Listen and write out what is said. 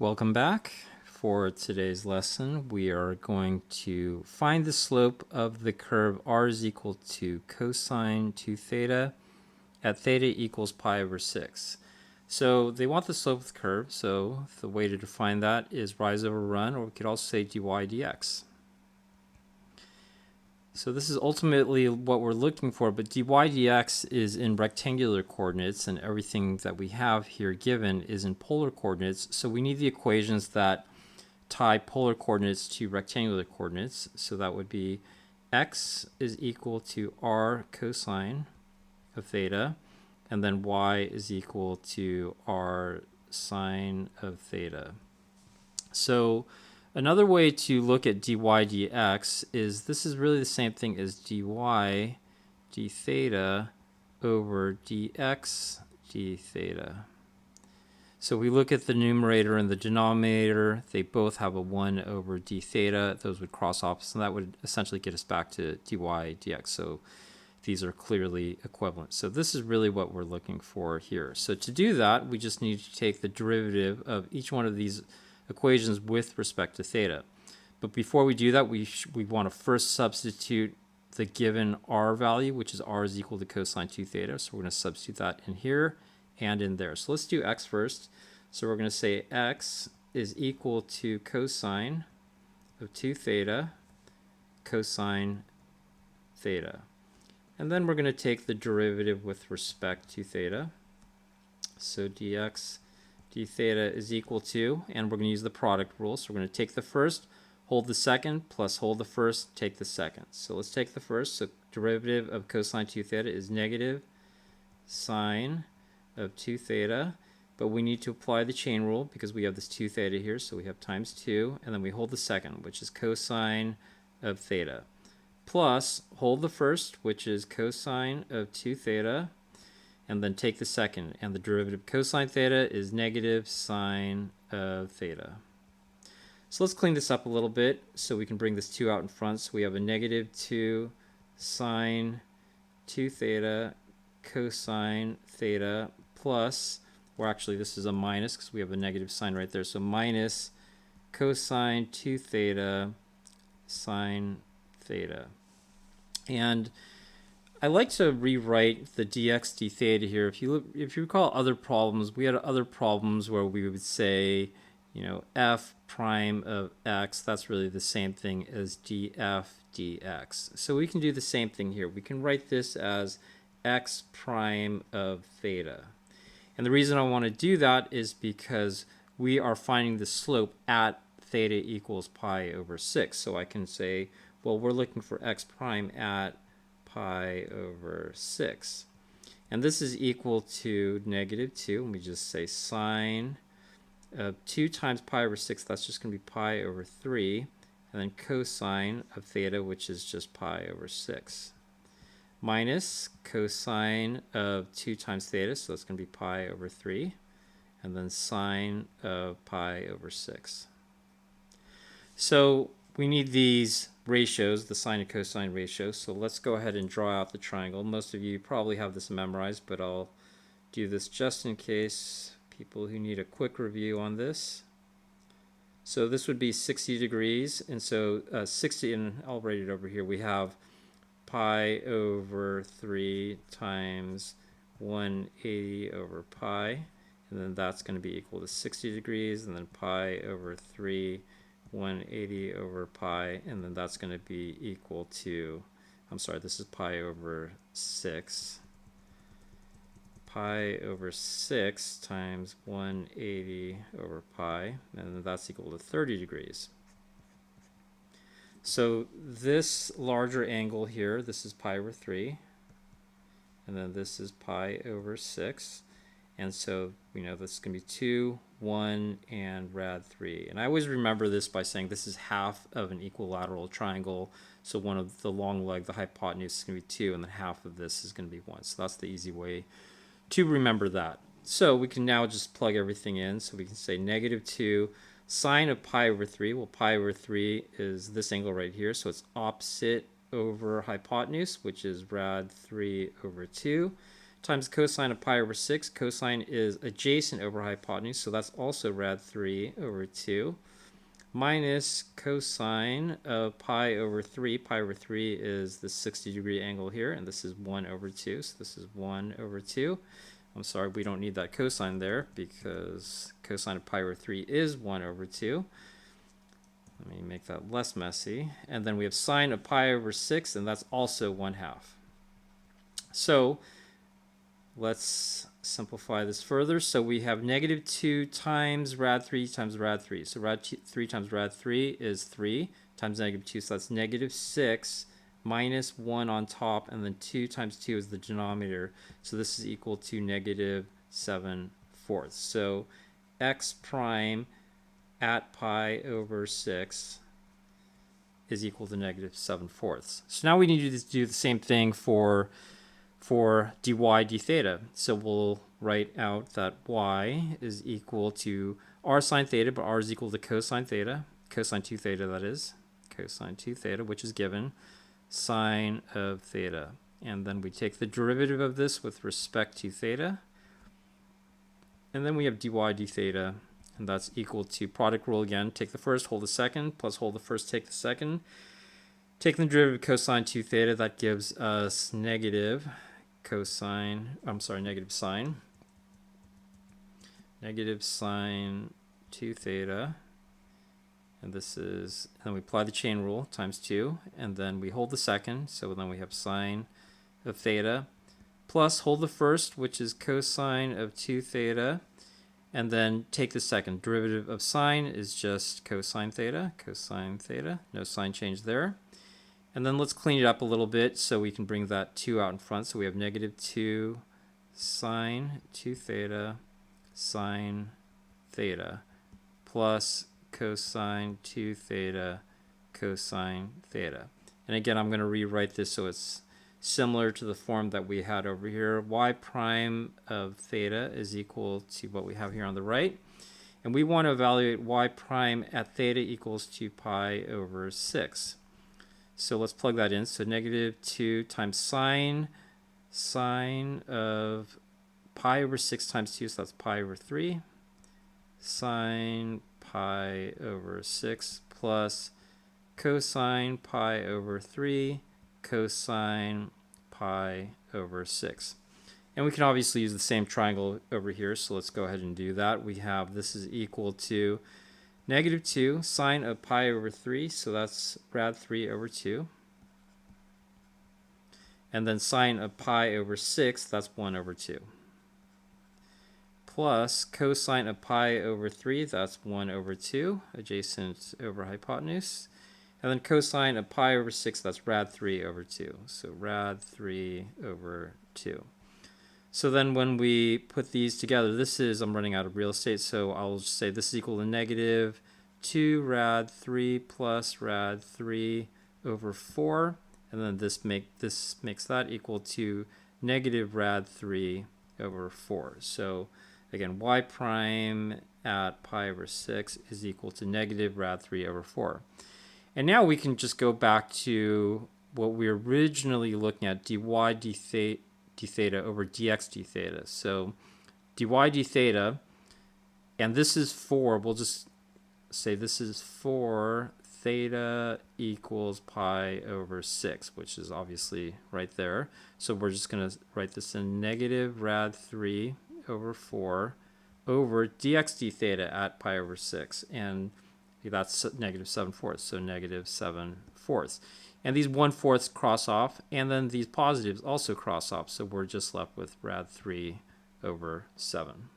Welcome back. For today's lesson, we are going to find the slope of the curve r is equal to cosine 2 theta at theta equals pi over 6. So they want the slope of the curve, so the way to define that is rise over run, or we could also say dy dx. So this is ultimately what we're looking for, but dy dx is in rectangular coordinates, and everything that we have here given is in polar coordinates. So we need the equations that tie polar coordinates to rectangular coordinates. So that would be x is equal to r cosine of theta, and then y is equal to r sine of theta. So another way to look at dy dx is this is really the same thing as dy d theta over dx d theta. So we look at the numerator and the denominator, they both have a 1 over d theta. Those would cross off, and that would essentially get us back to dy dx. So these are clearly equivalent. So this is really what we're looking for here. So to do that, we just need to take the derivative of each one of these equations with respect to theta. But before we do that, we want to first substitute the given r value, which is r is equal to cosine 2 theta. So we're going to substitute that in here and in there. So let's do x first. So we're going to say x is equal to cosine of 2 theta cosine theta. And then we're going to take the derivative with respect to theta. So dx d theta is equal to, and we're going to use the product rule. So we're going to take the first, hold the second, plus hold the first, take the second. So let's take the first. So derivative of cosine 2 theta is negative sine of 2 theta. But we need to apply the chain rule because we have this 2 theta here. So we have times 2, and then we hold the second, which is cosine of theta. Plus, hold the first, which is cosine of 2 theta, and then take the second. And the derivative of cosine theta is negative sine of theta. So let's clean this up a little bit so we can bring this 2 out in front. So we have a negative 2 sine 2 theta cosine theta plus, or actually this is a minus because we have a negative sign right there. So minus cosine 2 theta sine theta. And I like to rewrite the dx d theta here. If you recall other problems, we had other problems where we would say, f prime of x, that's really the same thing as df dx. So we can do the same thing here. We can write this as x prime of theta. And the reason I want to do that is because we are finding the slope at theta equals pi over 6. So I can say, well, we're looking for x prime at pi over 6. And this is equal to negative 2. And we just say sine of 2 times pi over 6, that's just going to be pi over 3. And then cosine of theta, which is just pi over 6. Minus cosine of 2 times theta, so that's going to be pi over 3. And then sine of pi over 6. So we need these ratios, the sine and cosine ratios. So let's go ahead and draw out the triangle. Most of you probably have this memorized, but I'll do this just in case people who need a quick review on this. So this would be 60 degrees, and so 60, and I'll write it over here. We have pi over 3 times 180 over pi, and then that's going to be equal to 60 degrees, and then pi over 3 180 over pi, and then that's going to be equal to, I'm sorry, this is pi over 6. Pi over 6 times 180 over pi, and then that's equal to 30 degrees. So this larger angle here, this is pi over 3, and then this is pi over 6. And so we know this is going to be 2, 1, and rad 3. And I always remember this by saying this is half of an equilateral triangle. So one of the long leg, the hypotenuse, is going to be 2, and then half of this is going to be 1. So that's the easy way to remember that. So we can now just plug everything in. So we can say negative 2 sine of pi over 3. Well, pi over 3 is this angle right here. So it's opposite over hypotenuse, which is rad 3 over 2. times cosine of pi over 6. Cosine is adjacent over hypotenuse, so that's also rad 3 over 2. Minus cosine of pi over 3. Pi over 3 is the 60-degree angle here, and this is 1 over 2. So this is 1 over 2. I'm sorry, we don't need that cosine there because cosine of pi over 3 is 1 over 2. Let me make that less messy. And then we have sine of pi over 6, and that's also 1/2. So let's simplify this further. So we have negative 2 times rad 3 times rad 3. So rad 3 times rad 3 is 3 times negative 2. So that's negative 6 minus 1 on top, and then 2 times 2 is the denominator. So this is equal to negative 7/4. So x prime at pi over 6 is equal to negative 7/4. So now we need to do the same thing for dy d theta. So we'll write out that y is equal to r sine theta, but r is equal to cosine theta, cosine 2 theta that is, cosine 2 theta, which is given, sine of theta. And then we take the derivative of this with respect to theta. And then we have dy d theta, and that's equal to product rule again. Take the first, hold the second, plus hold the first, take the second. Take the derivative of cosine 2 theta, that gives us negative sine, negative sine 2 theta. And this is, and then we apply the chain rule, times 2, and then we hold the second, so then we have sine of theta, plus hold the first, which is cosine of 2 theta, and then take the second. Derivative of sine is just cosine theta, no sign change there. And then let's clean it up a little bit so we can bring that 2 out in front. So we have negative 2 sine 2 theta sine theta plus cosine 2 theta cosine theta. And again, I'm going to rewrite this so it's similar to the form that we had over here. Y prime of theta is equal to what we have here on the right. And we want to evaluate y prime at theta equals 2 pi over 6. So let's plug that in. So negative 2 times sine of pi over 6 times 2, so that's pi over 3. Sine pi over 6 plus cosine pi over 3 cosine pi over 6. And we can obviously use the same triangle over here, so let's go ahead and do that. We have this is equal to negative 2 sine of pi over 3, so that's rad 3 over 2. And then sine of pi over 6, that's 1 over 2. Plus cosine of pi over 3, that's 1 over 2, adjacent over hypotenuse. And then cosine of pi over 6, that's rad 3 over 2. So rad 3 over 2. So then when we put these together, this is, I'm running out of real estate, so I'll just say this is equal to negative 2 rad 3 plus rad 3 over 4. And then this makes that equal to negative rad 3 over 4. So again, y prime at pi over 6 is equal to negative rad 3 over 4. And now we can just go back to what we were originally looking at, dy d theta over dx d theta. So dy d theta, and this is for, we'll just say this is for theta equals pi over 6, which is obviously right there. So we're just going to write this in negative rad 3 over 4 over dx d theta at pi over 6. And that's negative 7/4, so negative 7/4. And these 1/4 cross off, and then these positives also cross off, so we're just left with rad 3 over 7.